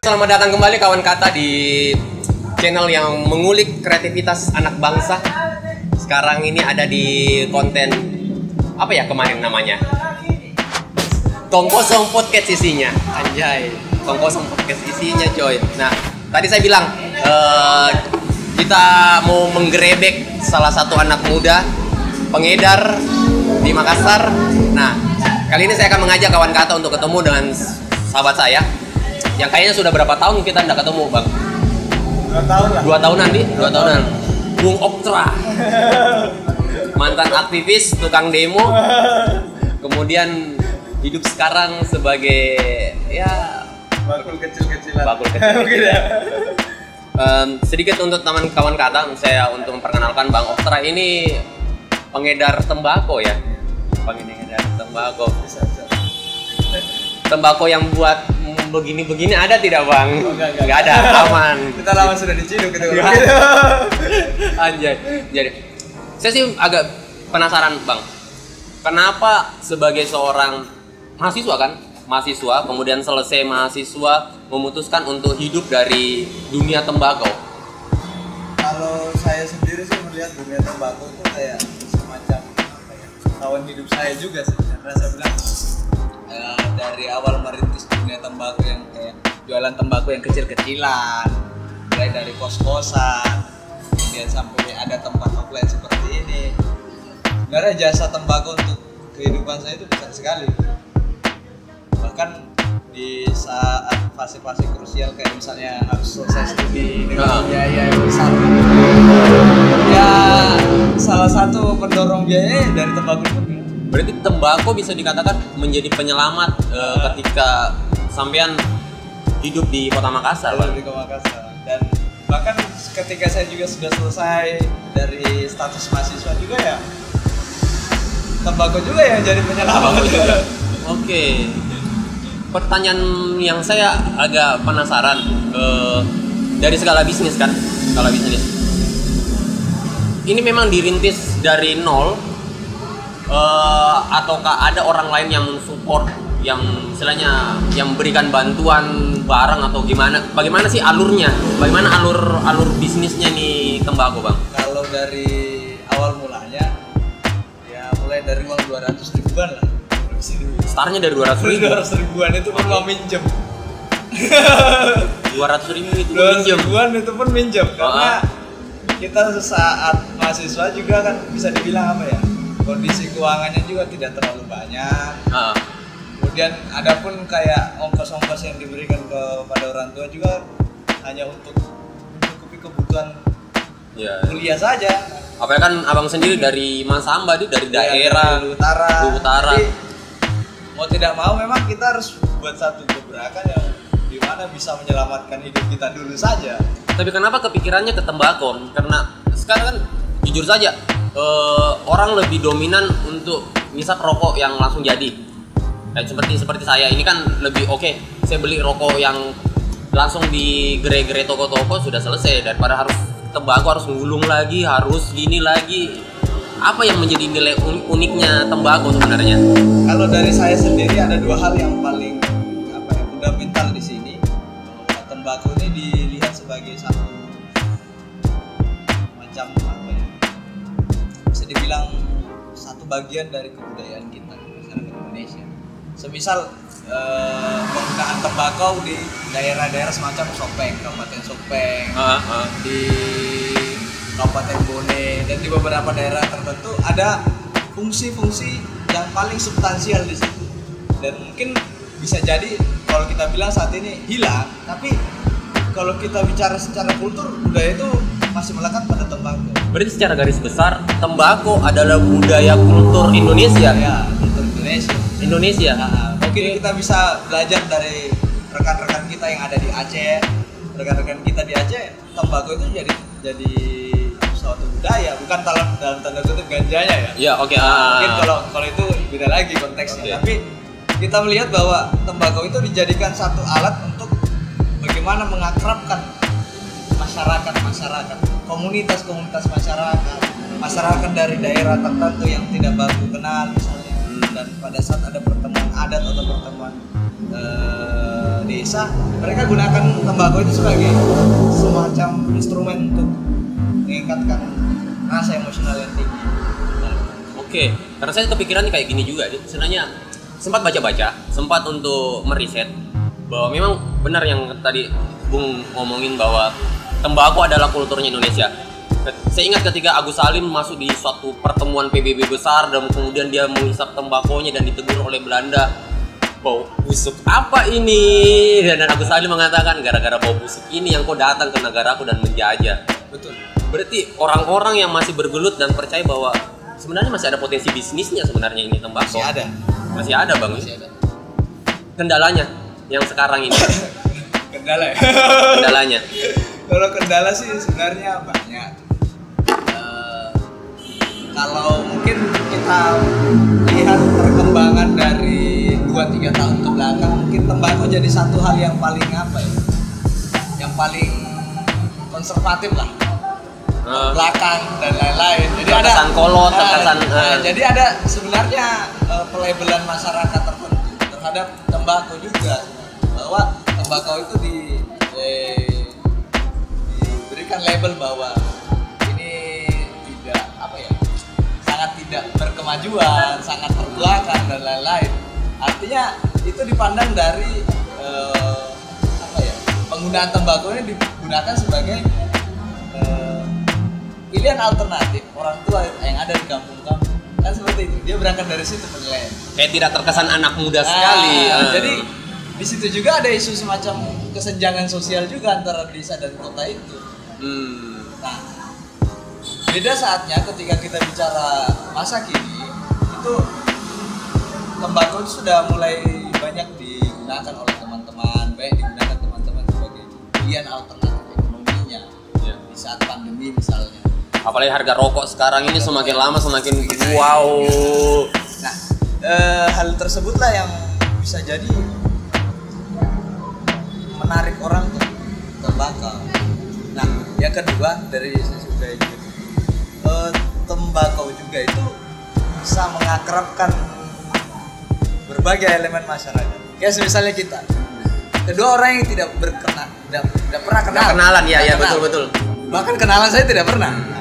Selamat datang kembali kawan kata di channel yang mengulik kreativitas anak bangsa. Sekarang ini ada di konten apa ya kemarin namanya? Tong kosong podcast isinya. Anjay, tong kosong podcast isinya coy. Nah, tadi saya bilang kita mau menggerebek salah satu anak muda pengedar di Makassar. Nah, kali ini saya akan mengajak kawan kata untuk ketemu dengan sahabat saya yang kayaknya sudah berapa tahun kita tidak ketemu, Bang? 2 tahun lah. 2 tahunan nih, 2 tahunan. Bung Oktra, mantan aktivis, tukang demo, kemudian hidup sekarang sebagai ya bakul kecil-kecilan. bakul kecil. Sedikit untuk teman kawan kata, saya untuk memperkenalkan Bang Oktra ini pengedar tembakau ya, pengedar tembakau. Tembakau yang buat begini-begini ada tidak, Bang? Enggak ada, aman. Kita lama sudah diciduk gitu. Anjay. Jadi, saya sih agak penasaran, Bang. Kenapa sebagai seorang mahasiswa kan? Mahasiswa, kemudian selesai mahasiswa memutuskan untuk hidup dari dunia tembakau. Kalau saya sendiri sih melihat dunia tembakau itu kayak semacam apa ya? Kawan hidup saya juga sih. Karena saya bilang dari awal merintis dunia tembakau yang kayak jualan tembakau yang kecil-kecilan, mulai dari kos-kosan, kemudian sampai ada tempat offline seperti ini. Sebenarnya jasa tembakau untuk kehidupan saya itu besar sekali. Bahkan di saat fase-fase krusial kayak misalnya harus selesai studi dengan biaya yang besar, ya salah satu pendorong biaya dari tembakau itu. Berarti tembakau bisa dikatakan menjadi penyelamat ketika sampean hidup di Kota Makassar, Bang. Di Kota Makassar. Dan bahkan ketika saya juga sudah selesai dari status mahasiswa juga ya, tembakau juga yang jadi penyelamat. Oke. Pertanyaan yang saya agak penasaran dari skala bisnis kan, skala bisnis. Ini memang dirintis dari nol. Ataukah ada orang lain yang mensupport, yang istilahnya yang memberikan bantuan barang atau gimana? Bagaimana sih alurnya? Bagaimana alur bisnisnya nih tembakau, Bang? Kalau dari awal mulanya ya mulai dari uang 200 ribuan lah. Startnya dari 200 ribu. 200 ribuan itu pun mau minjem. 200 ribu itu 200 minjem. ribuan itu pun minjem karena kita saat mahasiswa juga kan bisa dibilang apa ya? Kondisi keuangannya juga tidak terlalu banyak. Kemudian ada pun kayak ongkos-ongkos yang diberikan kepada orang tua juga hanya untuk mencukupi kebutuhan kuliah saja. Apalagi kan abang sendiri dari Masamba dari daerah dari utara. Jadi, mau tidak mau memang kita harus buat satu gebrakan yang dimana bisa menyelamatkan hidup kita dulu saja. Tapi kenapa kepikirannya ke tembakau? Karena sekarang kan jujur saja orang lebih dominan untuk ngisap rokok yang langsung jadi. Kayak seperti saya ini kan lebih oke. Saya beli rokok yang langsung di gere-gere toko-toko sudah selesai daripada harus tembakau harus ngulung lagi, harus gini lagi. Apa yang menjadi nilai uniknya tembakau sebenarnya? Kalau dari saya sendiri ada 2 hal yang paling fundamental di sini. Tembakau ini dilihat sebagai satu macam bisa dibilang satu bagian dari kebudayaan kita masyarakat Indonesia. Semisal penggunaan tembakau di daerah-daerah semacam Sopeng, Kabupaten Sopeng, di Kabupaten Bone, dan di beberapa daerah tertentu ada fungsi-fungsi yang paling substansial di situ. Dan mungkin bisa jadi kalau kita bilang saat ini hilang, tapi kalau kita bicara secara kultur, budaya itu masih melekat pada tembakau. Berarti secara garis besar tembakau adalah budaya kultur Indonesia. Ya, kultur Indonesia. Mungkin kita bisa belajar dari rekan-rekan kita yang ada di Aceh. Rekan-rekan kita di Aceh, tembakau itu jadi suatu budaya, bukan dalam tanda kutip ganjanya ya. Ya, oke. Mungkin kalau itu beda lagi konteksnya. Tapi kita melihat bahwa tembakau itu dijadikan satu alat untuk bagaimana mengakrabkan masyarakat, komunitas masyarakat dari daerah tertentu yang tidak baku kenal misalnya. Dan pada saat ada pertemuan adat atau pertemuan desa, mereka gunakan tembakau itu sebagai semacam instrumen untuk meningkatkan rasa emosional yang tinggi. Oke, karena saya kepikiran kayak gini juga. Sebenarnya sempat baca-baca, sempat untuk meriset bahwa memang benar yang tadi Bung ngomongin bahwa tembakau adalah kulturnya Indonesia. Saya ingat ketika Agus Salim masuk di suatu pertemuan PBB besar dan kemudian dia menghisap tembakonya dan ditegur oleh Belanda, bau busuk apa ini? Dan Agus Salim mengatakan, gara-gara bau busuk ini yang kau datang ke negaraku dan menjajah. Betul. Berarti orang-orang yang masih bergelut dan percaya bahwa sebenarnya masih ada potensi bisnisnya sebenarnya ini tembakau. Masih ada Bang. Masih ada. Kendalanya yang sekarang ini. Kendala ya? Kendalanya. Kalau kendala sih sebenarnya banyak. Kalau mungkin kita lihat perkembangan dari 2-3 tahun ke belakang, mungkin tembakau jadi satu hal yang paling apa ya? Yang paling konservatif lah. Belakang dan lain-lain. Jadi terkesan kolot, terkesan jadi ada sebenarnya pelabelan masyarakat tertentu terhadap tembakau juga, bahwa tembakau itu diberikan label bahwa ini tidak apa ya, sangat tidak berkemajuan, sangat terbelakang dan lain-lain. Artinya itu dipandang dari apa ya, penggunaan tembakau ini digunakan sebagai pilihan alternatif orang tua yang ada di kampung-kampung, kan seperti itu. Dia berangkat dari situ penilaian. Kayak tidak terkesan anak muda sekali. Jadi di situ juga ada isu semacam kesenjangan sosial juga antara desa dan kota itu. Nah, beda saatnya ketika kita bicara masa kini, itu tembakau itu sudah mulai banyak digunakan oleh teman-teman, baik digunakan teman-teman sebagai pilihan alternatif ekonominya di saat pandemi misalnya. Apalagi harga rokok sekarang ini semakin lama semakin wow. Nah, hal tersebutlah yang bisa jadi menarik orang ke tembakau. Nah, yang kedua dari sisi budaya juga, tembakau juga itu bisa mengakrabkan berbagai elemen masyarakat. Kayak misalnya kita, kedua orang yang tidak pernah kenalan, ya betul. Bahkan kenalan saya tidak pernah.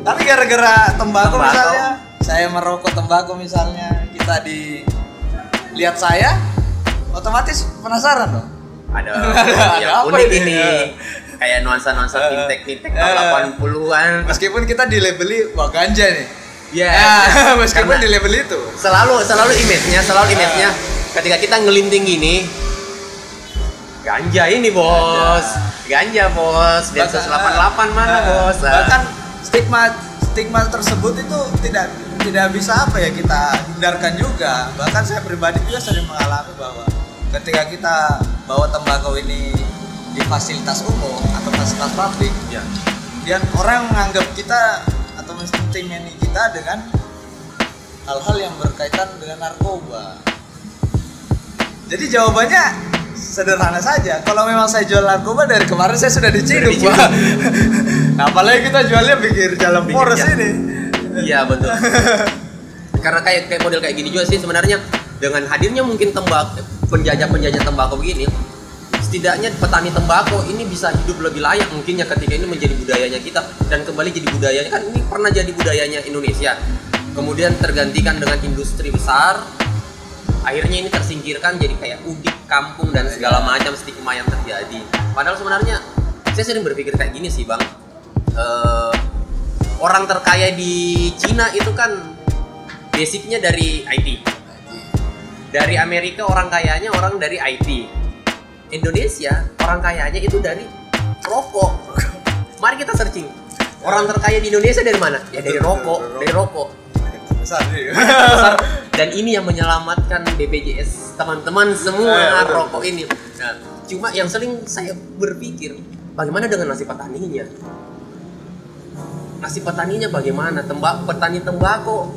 Tapi gara-gara tembakau misalnya, saya merokok tembakau misalnya, kita dilihat saya, otomatis penasaran dong. Ada unik ini. Kayak nuansa-nuansa fintech tahun 80-an. Meskipun kita dilabeli wah ganja nih. Ya, meskipun dilabeli itu. Selalu image-nya ketika kita ngelinting gini, ganja ini bos. Ganja bos. Densus 88 mana bos? Bahkan stigma tersebut itu tidak bisa apa ya kita hindarkan juga. Bahkan saya pribadi juga sering mengalami bahwa ketika kita bawa tembakau ini di fasilitas umum atau fasilitas publik, kemudian orang menganggap kita atau menstimeni kita dengan hal-hal yang berkaitan dengan narkoba. Jadi jawabannya sederhana saja. Kalau memang saya jual narkoba dari kemarin saya sudah diciduk, Pak. Nah, apalagi kita jualnya pinggir jalan poros ini. Iya, betul. Karena kayak model kayak gini juga sih sebenarnya, dengan hadirnya mungkin penjajah tembakau begini, setidaknya petani tembakau ini bisa hidup lebih layak mungkinnya ketika ini menjadi budayanya kita dan kembali jadi budayanya, kan ini pernah jadi budayanya Indonesia. Kemudian tergantikan dengan industri besar. Akhirnya ini tersingkirkan jadi kayak udik kampung dan segala macam stigma yang terjadi. Padahal sebenarnya saya sering berpikir kayak gini sih Bang, orang terkaya di Cina itu kan basicnya dari IT. Dari Amerika orang kayanya orang dari IT. Indonesia orang kayanya itu dari rokok. Mari kita searching. Orang terkaya di Indonesia dari mana? Ya dari rokok, dari rokok. Besar. Dan ini yang menyelamatkan BPJS teman-teman semua rokok ini. Nah, cuma yang sering saya berpikir, bagaimana dengan nasib petaninya? Nasib petaninya bagaimana? Petani tembakau,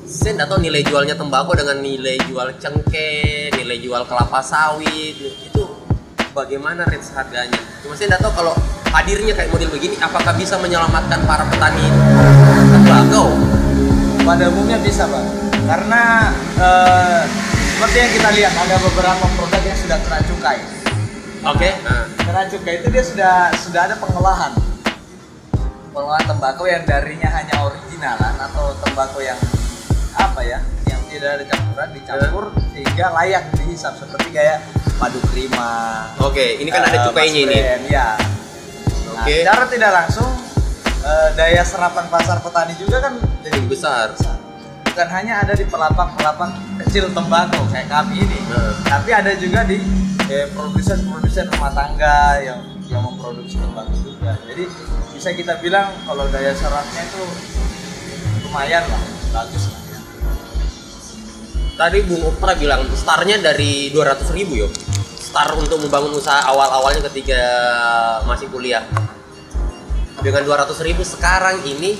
saya tidak tahu nilai jualnya tembakau dengan nilai jual cengkeh, nilai jual kelapa sawit itu bagaimana range harganya. Cuma saya tidak tahu kalau hadirnya kayak model begini, apakah bisa menyelamatkan para petani tembakau? Pada umumnya bisa, Pak. karena seperti yang kita lihat ada beberapa produk yang sudah kena cukai. Oke. Kena cukai itu dia sudah ada pengolahan tembakau yang darinya hanya originalan atau tembakau yang apa ya, yang tidak ada campuran dicampur sehingga layak dihisap seperti kayak madu prima. Oke, ini kan ada cukainya ini. Ya. Nah, secara tidak langsung daya serapan pasar petani juga kan jadi besar. Bukan hanya ada di pelapak-pelapak kecil tembakau kayak kami ini, tapi ada juga di produsen rumah tangga yang memproduksi tembakau juga. Jadi bisa kita bilang kalau daya serapnya itu lumayan lah, bagus lah ya. Tadi Bung Opra bilang startnya dari 200.000 yo. Start untuk membangun usaha awal-awalnya ketika masih kuliah. Dengan 200.000 sekarang ini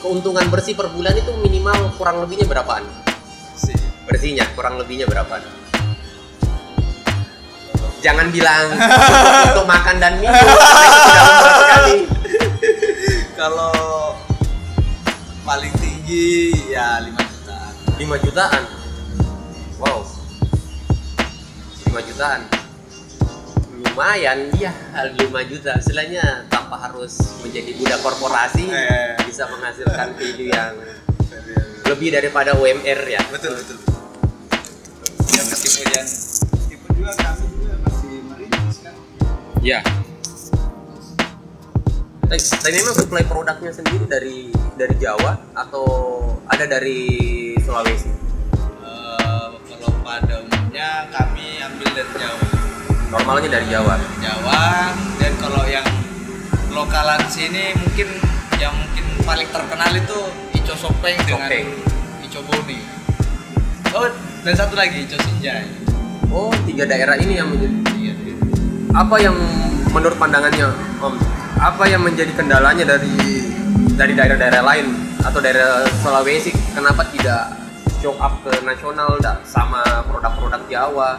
keuntungan bersih per bulan itu minimal kurang lebihnya berapaan? Bersihnya kurang lebihnya berapaan? Jangan bilang untuk makan dan minum, karena itu sudah murah sekali. Kalau paling tinggi ya 5 jutaan. 5 jutaan? Wow, 5 jutaan lumayan ya. 5 juta istilahnya tanpa harus menjadi budak korporasi bisa menghasilkan video yang lebih daripada UMR ya. Betul. Ya meskipun juga kami juga masih merintis kan. Ya. Tapi memang supply produknya sendiri dari Jawa atau ada dari Sulawesi? Kalau pada umumnya kami ambil dari Jawa. Normalnya dari Jawa. Dan kalau yang lokalan sini mungkin paling terkenal itu Ico Sopeng dengan Ico Boni. Oh, dan satu lagi Ico Sinjai. Oh, 3 daerah ini yang menjadi. Iya. Apa yang menurut pandangannya Om? Apa yang menjadi kendalanya dari daerah-daerah lain atau daerah Sulawesi? Kenapa tidak show up ke nasional sama produk-produk Jawa?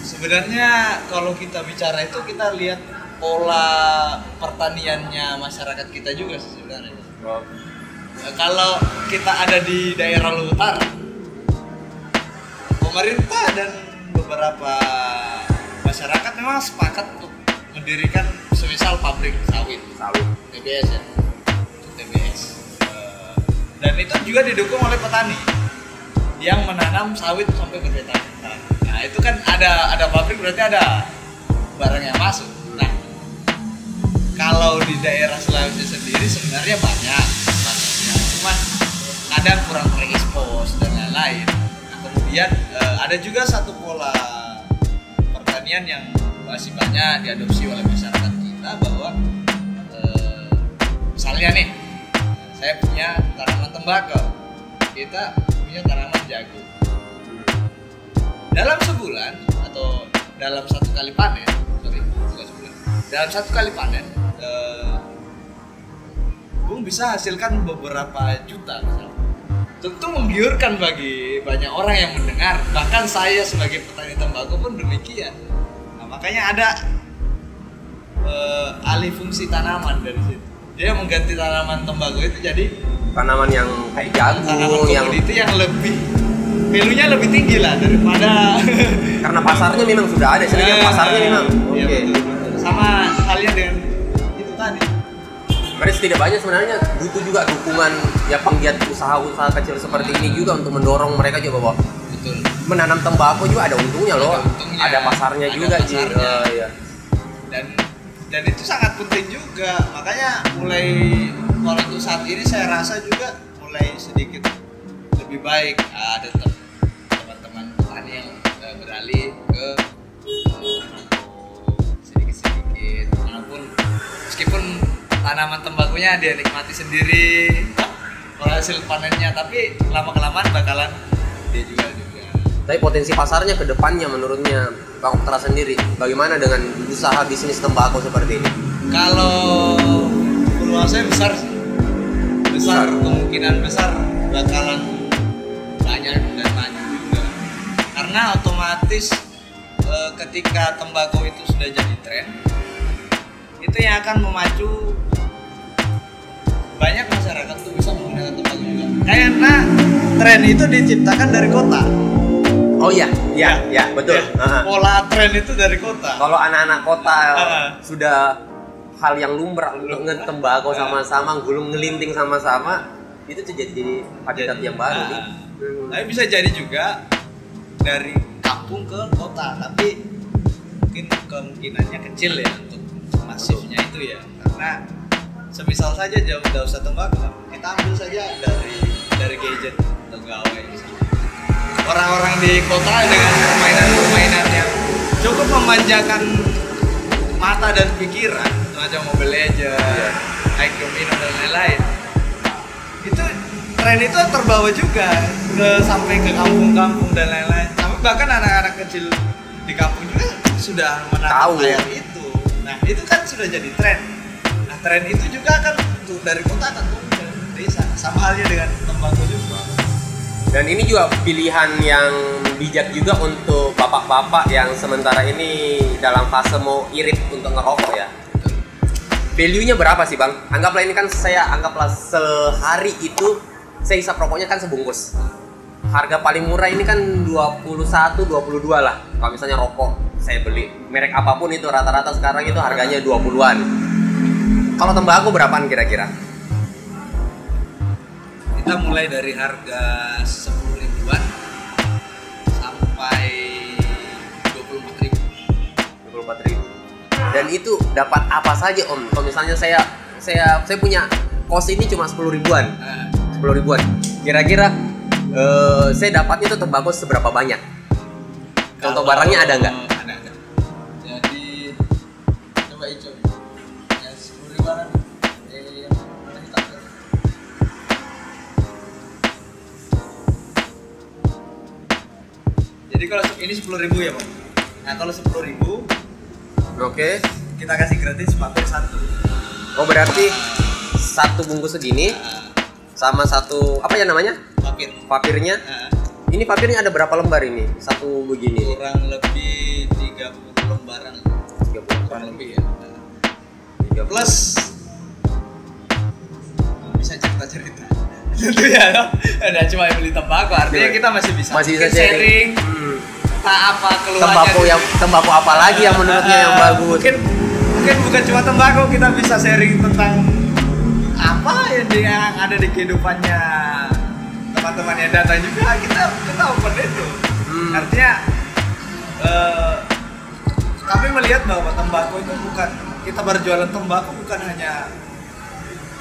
Sebenarnya kalau kita bicara itu kita lihat pola pertaniannya masyarakat kita juga sih sebenarnya. Kalau kita ada di daerah utara, pemerintah dan beberapa masyarakat memang sepakat untuk mendirikan semisal pabrik sawit TBS ya, TBS. Dan itu juga didukung oleh petani yang menanam sawit sampai berhektar-hektar. Nah itu kan ada pabrik berarti ada barang yang masuk. Nah kalau di daerah Sulawesi sendiri sebenarnya banyak, cuman kadang kurang terekspos dan lain-lain. Nah, kemudian ada juga satu pola pertanian yang masih banyak diadopsi oleh masyarakat kita bahwa misalnya nih saya punya tanaman tembakau, kita punya tanaman jagung. Dalam sebulan atau dalam satu kali panen, dalam satu kali panen, Bung bisa hasilkan beberapa juta misalnya. Tentu menggiurkan bagi banyak orang yang mendengar, bahkan saya sebagai petani tembakau pun demikian. Nah, makanya ada alih fungsi tanaman dari situ. Dia mengganti tanaman tembakau itu jadi tanaman yang kayak jagung, tanaman komoditi yang lebih value-nya lebih tinggi lah daripada karena pasarnya memang sudah ada, sebenarnya pasarnya memang iya, betul. Sama halnya dengan itu tadi. Berarti tidak banyak sebenarnya butuh juga dukungan ya penggiat usaha-usaha kecil seperti ini juga untuk mendorong mereka juga bahwa Betul. menanam tembakau juga ada untungnya loh, ada pasarnya ada juga pasarnya. Iya. Dan itu sangat penting juga, makanya mulai untuk saat ini saya rasa juga mulai sedikit lebih baik ada teman-teman petani yang beralih ke sedikit-sedikit, walaupun meskipun tanaman tembakunya dia nikmati sendiri hasil panennya, tapi lama-kelamaan bakalan dia juga. Tapi potensi pasarnya ke depannya menurutnya Bang Optra sendiri bagaimana dengan usaha bisnis tembakau seperti ini? Kalau peluangnya besar sih. Besar, kemungkinan besar bakalan banyak dan maju juga. Karena otomatis ketika tembakau itu sudah jadi tren, itu yang akan memacu banyak masyarakat tuh bisa menggunakan tembakau juga. Karena tren itu diciptakan dari kota. Oh iya, betul. Ya. Pola tren itu dari kota. Kalau anak-anak kota sudah hal yang lumrah untuk ngetembakau sama-sama, gulung ngelinting sama-sama, itu tuh jadi habitat yang baru nih. Tapi bisa jadi juga dari kampung ke kota, tapi mungkin kemungkinannya kecil ya untuk masifnya itu ya, karena semisal saja jauh usah tembakau, kita ambil saja dari gadget atau gawai. Orang-orang di kota dengan permainan yang cukup memanjakan mata dan pikiran, macam Mobile Legends, Aik Domino dan lain-lain. Itu tren itu terbawa juga sampai ke kampung-kampung dan lain-lain. Sampai bahkan anak-anak kecil di kampung juga sudah menataap layar itu. Nah, itu kan sudah jadi tren. Nah, tren itu juga akan dari kota akan turun ke desa. Sama halnya dengan tembakau juga. Dan ini juga pilihan yang bijak juga untuk bapak-bapak yang sementara ini dalam fase mau irit untuk ngerokok ya. Value-nya berapa sih Bang? Anggaplah ini kan anggaplah sehari itu saya hisap rokoknya kan sebungkus. Harga paling murah ini kan 21, 22 lah. Kalau misalnya rokok saya beli merek apapun itu rata-rata sekarang itu harganya 20-an. Kalau tembakau berapaan kira-kira? Kita mulai dari harga 10 ribuan sampai 24 ribu. 24 ribu. Dan itu dapat apa saja Om? Kalau misalnya saya punya kos ini cuma 10 ribuan. 10 ribuan. Kira-kira saya dapatnya itu tembakau seberapa banyak? Contoh barangnya ada nggak? Ada. Jadi coba hijau. Yang 10 ribuan yang mana hitam? Jadi kalau ini 10.000 ya Bang. Nah kalau 10.000, oke. Kita kasih gratis papir 1. Oh berarti satu bungkus segini sama satu apa ya namanya? Papirnya. Ini papirnya ada berapa lembar ini? Satu begini. Kurang lebih 30 lembaran. 30 kurang lebih ya. 30. Plus bisa cerita-cerita. Tentu ya, ada cuma beli tembakau, artinya kita masih bisa sharing. Apa keluarnya? Tembakau apa lagi yang menurutnya yang bagus? Mungkin bukan cuma tembakau, kita bisa sharing tentang apa yang ada di kehidupannya teman-teman yang datang juga. Kita open itu. Artinya kami melihat bahwa tembakau itu bukan, kita berjualan tembakau bukan hanya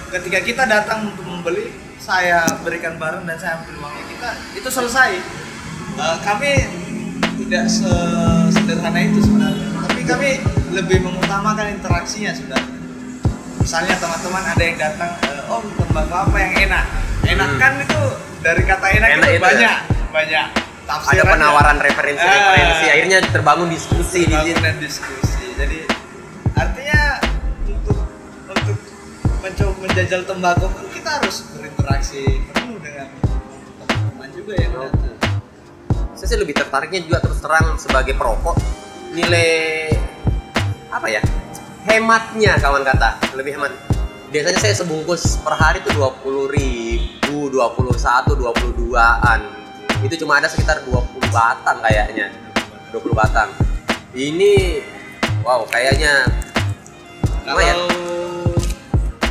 ketika kita datang untuk membeli, saya berikan barang dan saya ambil uangnya, kita itu selesai. Kami tidak sederhana itu sebenarnya, tapi kami lebih mengutamakan interaksinya sebenarnya. Misalnya teman-teman ada yang datang, oh tembakau apa yang enak? Enak kan itu dari kata enak itu banyak tafsirannya. Ada penawaran referensi, akhirnya terbangun diskusi di sini. Jadi artinya untuk mencoba menjajal tembakau kita harus berinteraksi penuh dengan teman-teman juga ya. Saya lebih tertariknya juga terus terang sebagai perokok, nilai apa ya, hematnya kawan kata, lebih hemat. Biasanya saya sebungkus per hari itu 20.000, 21, 22-an. Itu cuma ada sekitar 20 batang kayaknya, 20 batang. Ini wow kayaknya kalau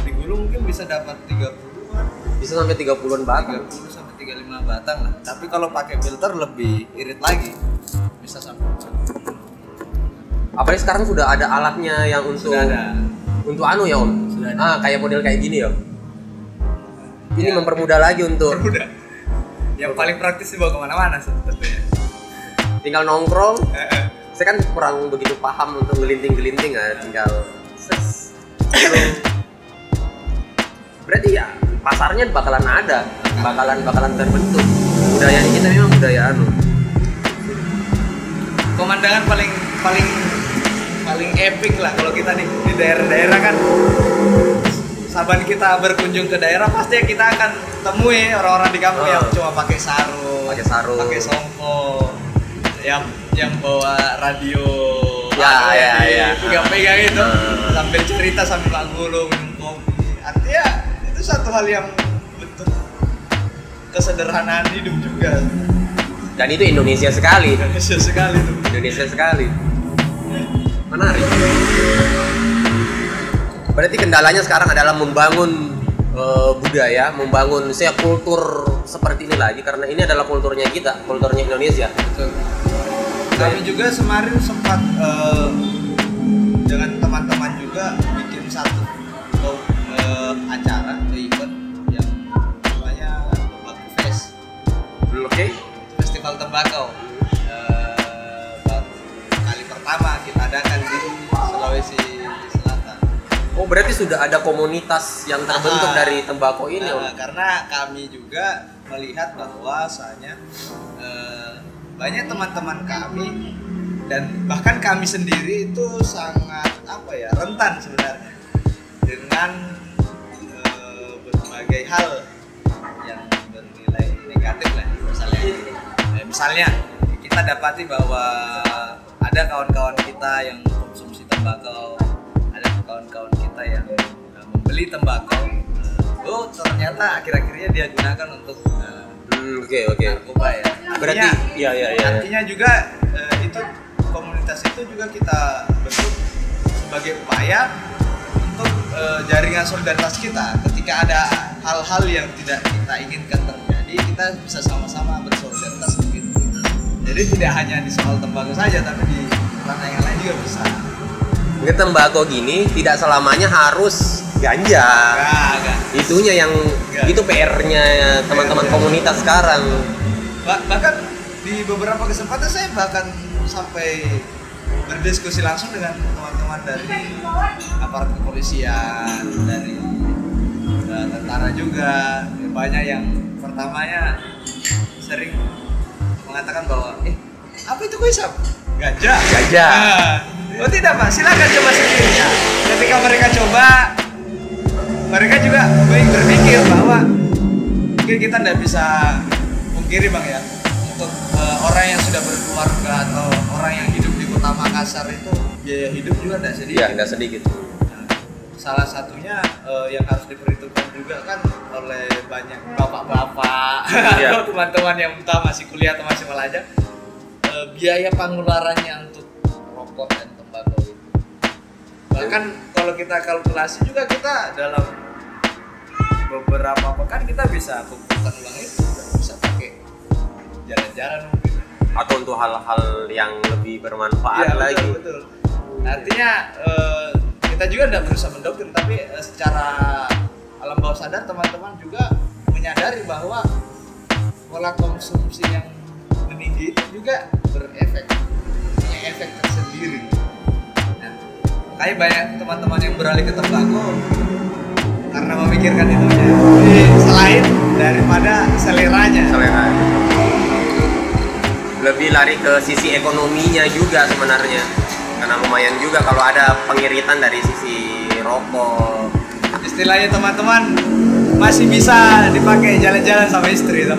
digulung mungkin bisa dapat 30-an, bisa sampai 30-an batang. 30 sampai 35 batang lah. Tapi kalau pakai filter lebih irit lagi, bisa sampai. Apalagi sekarang sudah ada alatnya yang untuk untuk anu ya Om. Kayak model kayak gini ya. Ini mempermudah lagi untuk. Yang paling praktis dibawa kemana-mana sebetulnya. Tinggal nongkrong. Saya kan kurang begitu paham untuk gelinting-gelinting ya. Tinggal berarti ya pasarnya bakalan ada, bakalan terbentuk. Budaya kita memang budaya anu. Pemandangan paling epic lah kalau kita di daerah-daerah kan. Saban kita berkunjung ke daerah pasti kita akan temui orang-orang di kampung yang cuma pakai sarung, pakai songkok, yang bawa radio, pegang-pegang itu, sambil cerita sambil ngulung minum kopi. Artinya itu satu hal yang bentuk kesederhanaan hidup juga. Dan itu Indonesia sekali. Indonesia sekali tuh. Indonesia sekali. Menarik. Berarti kendalanya sekarang adalah membangun budaya, membangun kultur seperti ini lagi, karena ini adalah kulturnya kita, kulturnya Indonesia. Betul. Kami juga kemarin sempat dengan teman-teman juga bikin satu acara event yang namanya Tembakau Fest. Oke. Festival tembakau. Baru kali pertama kita adakan di Sulawesi Selatan. Oh, berarti sudah ada komunitas yang terbentuk dari tembakau ini. Karena kami juga melihat bahwasanya banyak teman-teman kami dan bahkan kami sendiri itu sangat rentan sebenarnya dengan berbagai hal yang bernilai negatif lah, misalnya kita dapati bahwa ada kawan-kawan kita yang konsumsi tembakau, ada kawan-kawan kita yang membeli tembakau, ternyata akhir-akhirnya dia gunakan untuk narkoba ya. Berarti artinya juga itu komunitas itu juga kita bentuk sebagai upaya untuk jaringan solidaritas kita. Ketika ada hal-hal yang tidak kita inginkan terjadi, kita bisa sama-sama bersolidaritas begitu. Jadi tidak hanya di soal tembakau saja, tapi di ranah yang lain juga bisa. Tembakau gini tidak selamanya harus ganja. Itunya yang itu PR-nya teman-teman komunitas sekarang. Bahkan di beberapa kesempatan saya bahkan sampai berdiskusi langsung dengan teman-teman dari aparat kepolisian, dari tentara juga. Banyak yang pertamanya sering mengatakan bahwa apa itu kuisap? Ganja. Oh tidak Pak, silakan coba sendiri. Ketika mereka coba, mereka juga berpikir bahwa mungkin kita tidak bisa pungkiri Bang ya, untuk orang yang sudah berkeluarga atau orang yang hidup di kota Makassar itu biaya hidup juga tidak sedikit. Iya, tidak sedikit. Nah, salah satunya yang harus diperhitungkan juga kan oleh banyak bapak-bapak atau teman-teman yang entah masih kuliah atau masih pelajar, biaya pengeluarannya untuk rokok dan tembakau itu. Bahkan kalau kita kalkulasi juga, kita dalam beberapa pekan kita bisa kumpulkan uang itu, bisa pakai jalan-jalan mungkin. Atau untuk hal-hal yang lebih bermanfaat lagi. Betul. Artinya kita juga tidak berusaha mendoktrin, tapi secara alam bawah sadar teman-teman juga menyadari bahwa pola konsumsi yang meninggi itu juga berefek, punya efek tersendiri. Nah, makanya banyak teman-teman yang beralih ke tembakau karena memikirkan itu ya. Selain daripada seleranya. Lebih lari ke sisi ekonominya juga sebenarnya, karena lumayan juga kalau ada pengiritan dari sisi rokok. Istilahnya teman-teman masih bisa dipakai jalan-jalan sama istri tuh.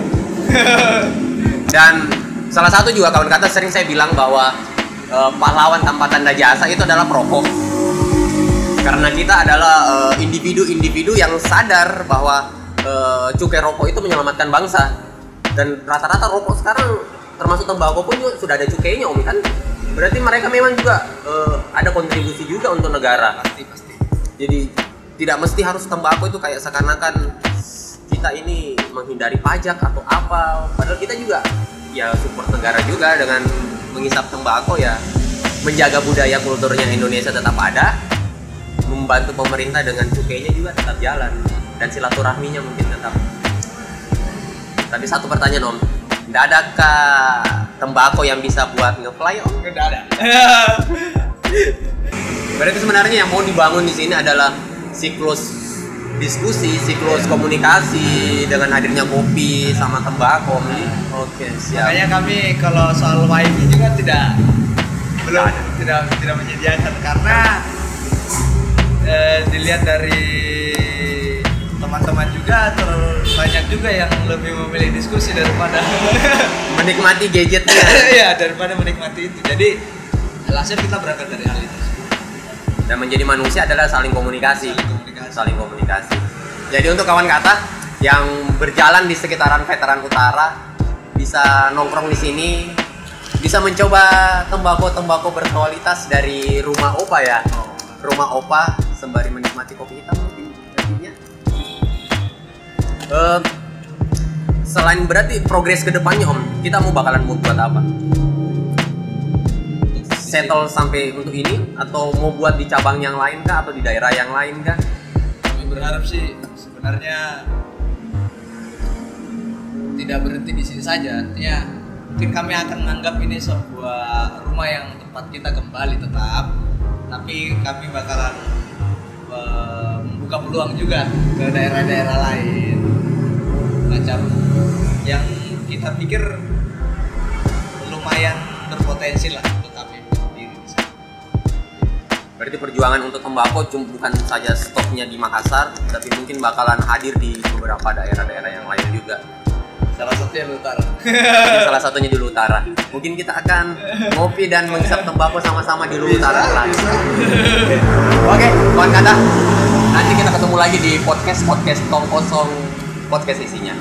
Dan salah satu juga kawan kata sering saya bilang bahwa pahlawan tanpa tanda jasa itu adalah perokok. Karena kita adalah individu-individu yang sadar bahwa cukai rokok itu menyelamatkan bangsa. Dan rata-rata rokok sekarang termasuk tembakau pun juga sudah ada cukainya Om kan. Berarti mereka memang juga ada kontribusi juga untuk negara. Pasti. Jadi tidak mesti harus tembakau itu kayak seakan-akan kita ini menghindari pajak atau apa. Padahal kita juga ya support negara juga dengan menghisap tembakau ya, menjaga budaya kulturnya Indonesia tetap ada, membantu pemerintah dengan cukainya juga tetap jalan, dan silaturahminya mungkin tetap. Tapi satu pertanyaan Om, tidak adakah tembakau yang bisa buat nge-fly Om? Tidak ada. Berarti sebenarnya yang mau dibangun di sini adalah siklus diskusi, siklus komunikasi dengan hadirnya kopi sama tembakau. Oke, siap. Makanya kami kalau soal wifi juga tidak menyediakan, karena dilihat dari teman-teman juga banyak juga yang lebih memilih diskusi daripada menikmati gadgetnya. Iya, daripada menikmati itu. Jadi hasil kita berangkat dari hal itu. Dan menjadi manusia adalah saling komunikasi. Saling komunikasi. Jadi untuk kawan kata, yang berjalan di sekitaran Veteran Utara bisa nongkrong di sini, bisa mencoba tembakau berkualitas dari Rumah Opa ya. Rumah Opa sembari menikmati kopi hitam mungkin nantinya. Selain berarti progres ke depannya Om, kita mau bakalan buat apa? Settle sampai untuk ini atau mau buat di cabang yang lain kah atau di daerah yang lain kah? Kami berharap sih sebenarnya tidak berhenti di sini saja. Artinya mungkin kami akan menganggap ini sebuah rumah yang tempat kita kembali tetap, tapi kami bakalan membuka peluang juga ke daerah-daerah lain macam yang kita pikir lumayan berpotensi lah untuk kami berdiri di sana. Berarti perjuangan untuk tembakau bukan saja stopnya di Makassar, tapi mungkin bakalan hadir di beberapa daerah-daerah yang lain juga. Salah satunya di utara. Ya, salah satunya di Luwu Utara. Mungkin kita akan ngopi dan menghisap tembakau sama-sama di Luwu Utara lagi. Oke, kawan kata. Nanti kita ketemu lagi di podcast Tong Kosong podcast isinya.